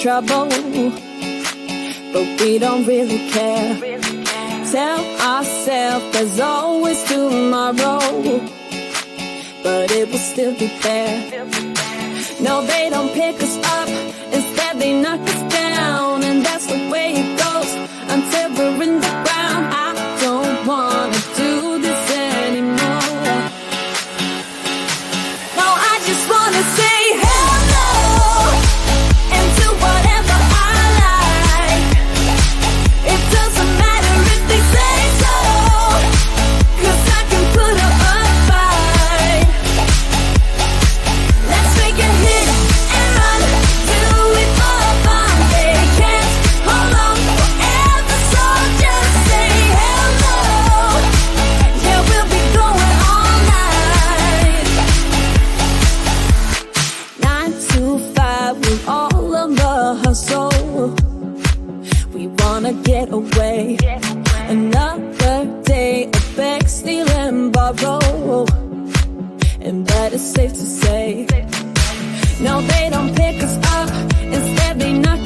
trouble, but we don't really care. Tell ourselves there's always tomorrow, but it will still be there. No, they don't pick us up, instead they knock us down, and that's the way it goes until we're in the ground. I don't wanna do this anymore. No, I just wanna say hello and do whatever I like. It doesn't matter if they say so, 'cause I can put up a fight. Let's make a hit and run, do it for fun. They can't hold on forever, so just say hello. Yeah, we'll be going all night. 9 to 5, we're all on the hustle. We wanna get away. Another day of beg, steal and borrow, and that is safe to say. No, they don't pick us up, instead they knock